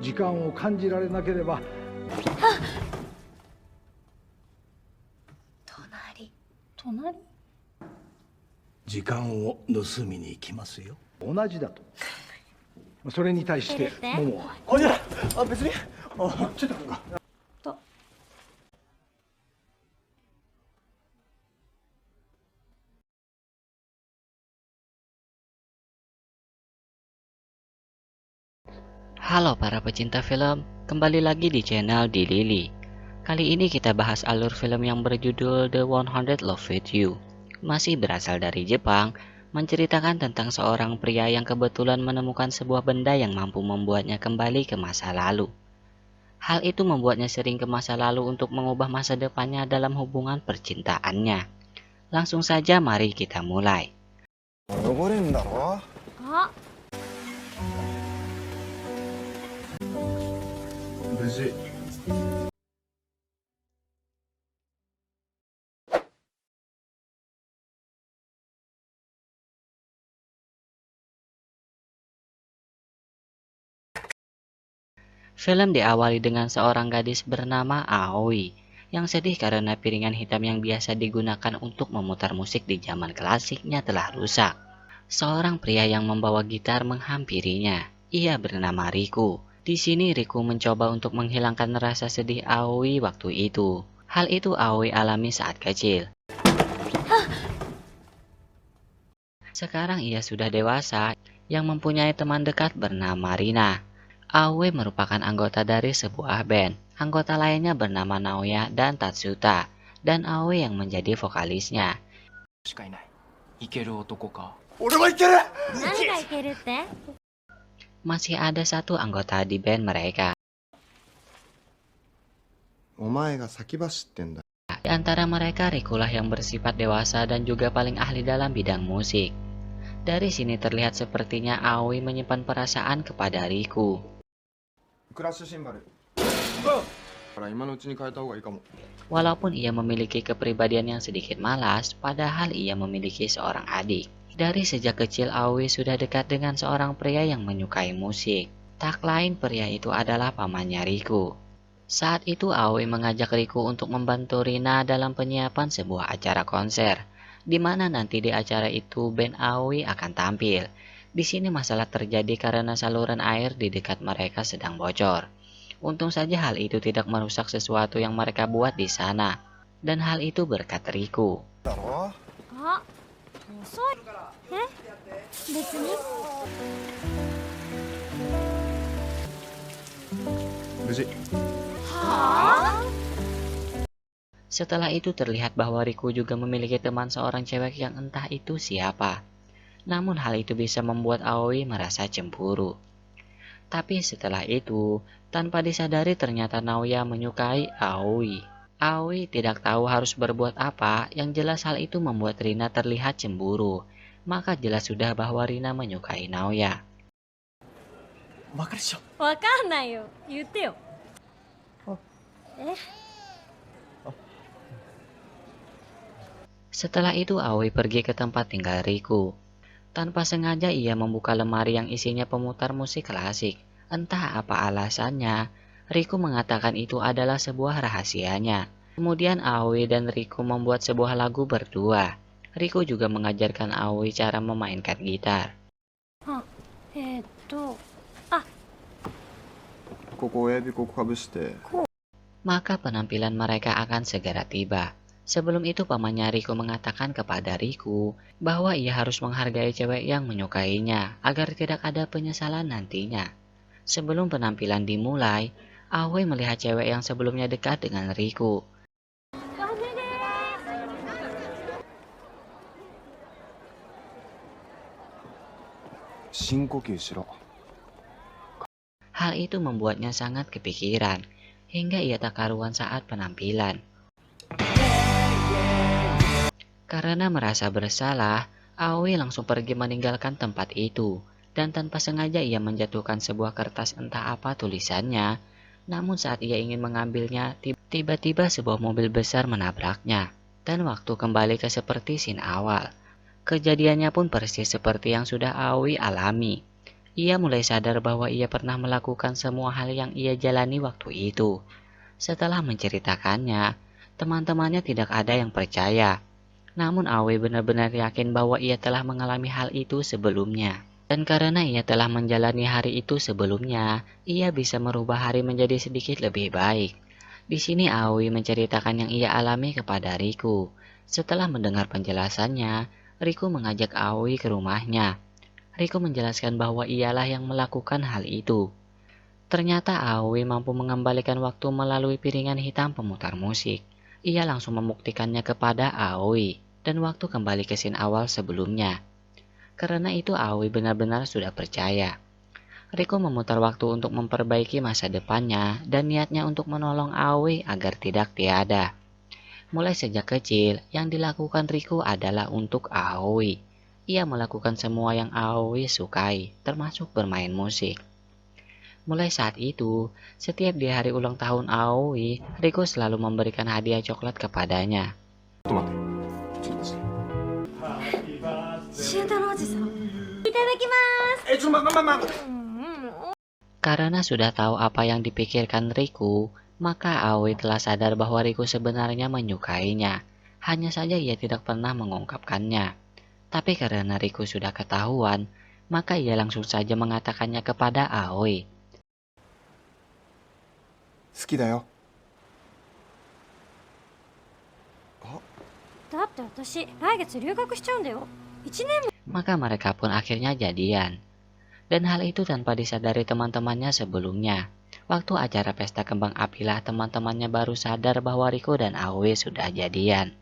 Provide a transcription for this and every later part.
時間を感じられなければ。隣時間を盗みに行きますよ。同じだと。それに対して桃は。いや、別に。ちょっとと。Halo para pecinta film, kembali lagi di channel Di Lili. Kali ini kita bahas alur film yang berjudul The 100 Love With You. Masih berasal dari Jepang, menceritakan tentang seorang pria yang kebetulan menemukan sebuah benda yang mampu membuatnya kembali ke masa lalu. Hal itu membuatnya sering ke masa lalu untuk mengubah masa depannya dalam hubungan percintaannya. Langsung saja mari kita mulai. Film diawali dengan seorang gadis bernama Aoi yang sedih karena piringan hitam yang biasa digunakan untuk memutar musik di zaman klasiknya telah rusak. Seorang pria yang membawa gitar menghampirinya. Ia bernama Riku. Di sini Riku mencoba untuk menghilangkan rasa sedih Aoi waktu itu. Hal itu Aoi alami saat kecil. Sekarang ia sudah dewasa yang mempunyai teman dekat bernama Rina. Aoi merupakan anggota dari sebuah band. Anggota lainnya bernama Naoya dan Tatsuta, dan Aoi yang menjadi vokalisnya. Masih ada satu anggota di band mereka. Di antara mereka Rikulah yang bersifat dewasa dan juga paling ahli dalam bidang musik. Dari sini terlihat sepertinya Aoi menyimpan perasaan kepada Riku. Walaupun ia memiliki kepribadian yang sedikit malas, padahal ia memiliki seorang adik. Dari sejak kecil Aoi sudah dekat dengan seorang pria yang menyukai musik. Tak lain pria itu adalah pamannya Riku. Saat itu Aoi mengajak Riku untuk membantu Rina dalam penyiapan sebuah acara konser, di mana nanti di acara itu band Aoi akan tampil. Di sini masalah terjadi karena saluran air di dekat mereka sedang bocor. Untung saja hal itu tidak merusak sesuatu yang mereka buat di sana. Dan hal itu berkat Riku. Setelah itu terlihat bahwa Riku juga memiliki teman seorang cewek yang entah itu siapa. Namun hal itu bisa membuat Aoi merasa cemburu. Tapi setelah itu, tanpa disadari ternyata Naoya menyukai Aoi. Aoi tidak tahu harus berbuat apa, yang jelas hal itu membuat Rina terlihat cemburu. Maka jelas sudah bahwa Rina menyukai Naoya. Setelah itu Aoi pergi ke tempat tinggal Riku. Tanpa sengaja ia membuka lemari yang isinya pemutar musik klasik. Entah apa alasannya, Riku mengatakan itu adalah sebuah rahasianya. Kemudian Aoi dan Riku membuat sebuah lagu berdua. Riku juga mengajarkan Aoi cara memainkan gitar. Maka penampilan mereka akan segera tiba. Sebelum itu pamannya Riku mengatakan kepada Riku bahwa ia harus menghargai cewek yang menyukainya agar tidak ada penyesalan nantinya. Sebelum penampilan dimulai, Aoi melihat cewek yang sebelumnya dekat dengan Riku. Hal itu membuatnya sangat kepikiran hingga ia tak karuan saat penampilan. Karena merasa bersalah, Aoi langsung pergi meninggalkan tempat itu. Dan tanpa sengaja ia menjatuhkan sebuah kertas entah apa tulisannya. Namun saat ia ingin mengambilnya, tiba-tiba sebuah mobil besar menabraknya. Dan waktu kembali ke seperti scene awal. Kejadiannya pun persis seperti yang sudah Aoi alami. Ia mulai sadar bahwa ia pernah melakukan semua hal yang ia jalani waktu itu. Setelah menceritakannya, teman-temannya tidak ada yang percaya. Namun Aoi benar-benar yakin bahwa ia telah mengalami hal itu sebelumnya. Dan karena ia telah menjalani hari itu sebelumnya, ia bisa merubah hari menjadi sedikit lebih baik. Di sini Aoi menceritakan yang ia alami kepada Riku. Setelah mendengar penjelasannya, Riku mengajak Aoi ke rumahnya. Riku menjelaskan bahwa ialah yang melakukan hal itu. Ternyata Aoi mampu mengembalikan waktu melalui piringan hitam pemutar musik. Ia langsung membuktikannya kepada Aoi, dan waktu kembali ke scene awal sebelumnya. Karena itu Aoi benar-benar sudah percaya. Riku memutar waktu untuk memperbaiki masa depannya dan niatnya untuk menolong Aoi agar tidak tiada. Mulai sejak kecil, yang dilakukan Riku adalah untuk Aoi. Ia melakukan semua yang Aoi sukai, termasuk bermain musik. Mulai saat itu, setiap di hari ulang tahun Aoi, Riku selalu memberikan hadiah coklat kepadanya. ちょっと待って。ちょっと待って。慎太郎おじさん、いただきます。え、ちょっとま。Karena sudah tahu apa yang dipikirkan Riku, maka Aoi telah sadar bahwa Riku sebenarnya menyukainya. Hanya saja ia tidak pernah mengungkapkannya. Tapi karena Riku sudah ketahuan, maka ia langsung saja mengatakannya kepada Aoi. 好きだよ。だって私来月留学しちゃうんだよ。1年も。 Maka mereka pun akhirnya jadian. Dan hal itu tanpa disadari teman-temannya sebelumnya. Waktu acara pesta kembang apilah teman-temannya baru sadar bahwa Riku dan Aoi sudah jadian.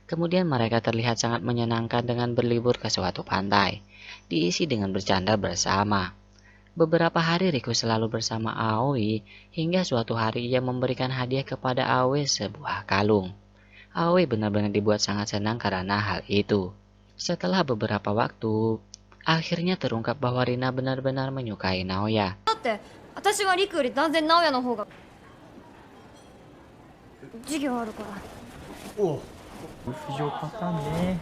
Kemudian mereka terlihat sangat menyenangkan dengan berlibur ke suatu pantai, diisi dengan bercanda bersama. Beberapa hari Riku selalu bersama Aoi, hingga suatu hari ia memberikan hadiah kepada Aoi sebuah kalung. Aoi benar-benar dibuat sangat senang karena hal itu. Setelah beberapa waktu, akhirnya terungkap bahwa Rina benar-benar menyukai Naoya. だって私はリクより断然直哉の方が授業あるから。おう。非常パターンね。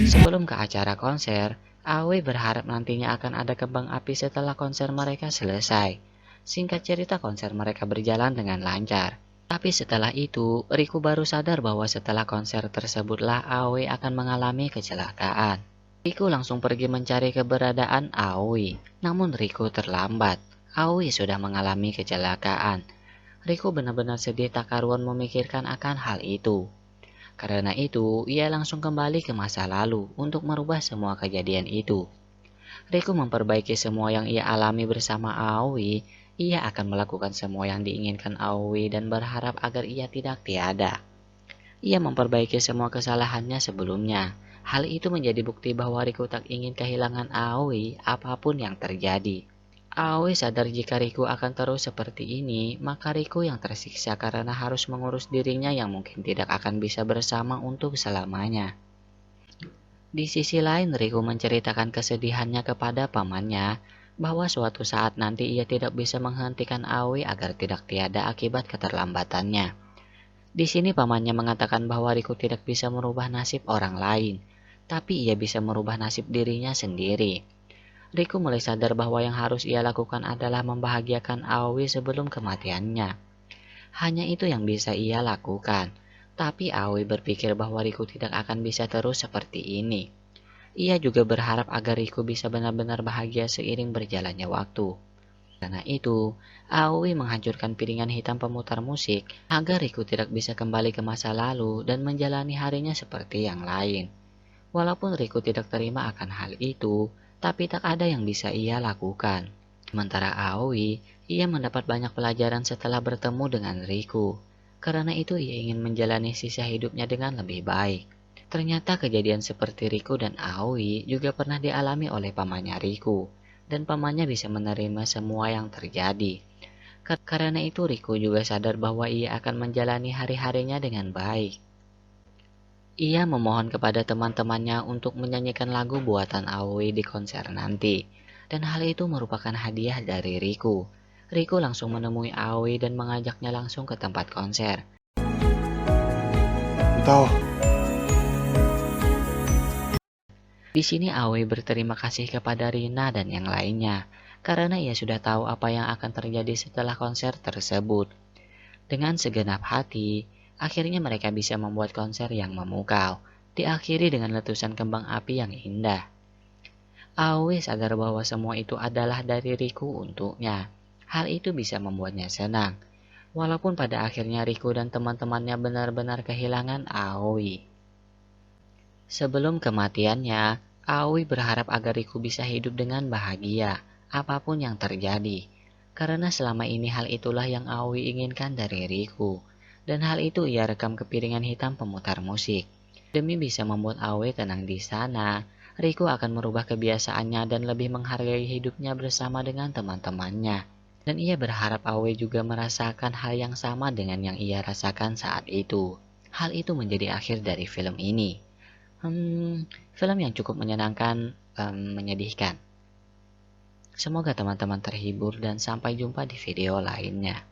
Sebelum ke acara konser, Aoi berharap nantinya akan ada kembang api setelah konser mereka selesai. Singkat cerita, konser mereka berjalan dengan lancar. Tapi setelah itu, Riku baru sadar bahwa setelah konser tersebutlah Aoi akan mengalami kecelakaan. Riku langsung pergi mencari keberadaan Aoi, namun Riku terlambat. Aoi sudah mengalami kecelakaan. Riku benar-benar sedih tak karuan memikirkan akan hal itu. Karena itu, ia langsung kembali ke masa lalu untuk merubah semua kejadian itu. Riku memperbaiki semua yang ia alami bersama Aoi. Ia akan melakukan semua yang diinginkan Aoi dan berharap agar ia tidak tiada. Ia memperbaiki semua kesalahannya sebelumnya. Hal itu menjadi bukti bahwa Riku tak ingin kehilangan Aoi apapun yang terjadi. Aoi sadar jika Riku akan terus seperti ini, maka Riku yang tersiksa karena harus mengurus dirinya yang mungkin tidak akan bisa bersama untuk selamanya. Di sisi lain, Riku menceritakan kesedihannya kepada pamannya, bahwa suatu saat nanti ia tidak bisa menghentikan Aoi agar tidak tiada akibat keterlambatannya. Di sini pamannya mengatakan bahwa Riku tidak bisa merubah nasib orang lain, tapi ia bisa merubah nasib dirinya sendiri. Riku mulai sadar bahwa yang harus ia lakukan adalah membahagiakan Aoi sebelum kematiannya. Hanya itu yang bisa ia lakukan, tapi Aoi berpikir bahwa Riku tidak akan bisa terus seperti ini. Ia juga berharap agar Riku bisa benar-benar bahagia seiring berjalannya waktu. Karena itu, Aoi menghancurkan piringan hitam pemutar musik agar Riku tidak bisa kembali ke masa lalu dan menjalani harinya seperti yang lain. Walaupun Riku tidak terima akan hal itu, tapi tak ada yang bisa ia lakukan. Sementara Aoi, ia mendapat banyak pelajaran setelah bertemu dengan Riku. Karena itu ia ingin menjalani sisa hidupnya dengan lebih baik. Ternyata kejadian seperti Riku dan Aoi juga pernah dialami oleh pamannya Riku, dan pamannya bisa menerima semua yang terjadi. Karena itu Riku juga sadar bahwa ia akan menjalani hari-harinya dengan baik. Ia memohon kepada teman-temannya untuk menyanyikan lagu buatan Aoi di konser nanti, dan hal itu merupakan hadiah dari Riku. Riku langsung menemui Aoi dan mengajaknya langsung ke tempat konser. 歌おう。Di sini Aoi berterima kasih kepada Rina dan yang lainnya karena ia sudah tahu apa yang akan terjadi setelah konser tersebut. Dengan segenap hati, akhirnya mereka bisa membuat konser yang memukau, diakhiri dengan letusan kembang api yang indah. Aoi sadar bahwa semua itu adalah dari Riku untuknya. Hal itu bisa membuatnya senang, walaupun pada akhirnya Riku dan teman-temannya benar-benar kehilangan Aoi. Sebelum kematiannya, Aoi berharap agar Riku bisa hidup dengan bahagia, apapun yang terjadi. Karena selama ini hal itulah yang Aoi inginkan dari Riku. Dan hal itu ia rekam ke piringan hitam pemutar musik. Demi bisa membuat Aoi tenang di sana, Riku akan merubah kebiasaannya dan lebih menghargai hidupnya bersama dengan teman-temannya. Dan ia berharap Aoi juga merasakan hal yang sama dengan yang ia rasakan saat itu. Hal itu menjadi akhir dari film ini. Film yang cukup menyenangkan, menyedihkan. Semoga teman-teman terhibur dan sampai jumpa di video lainnya.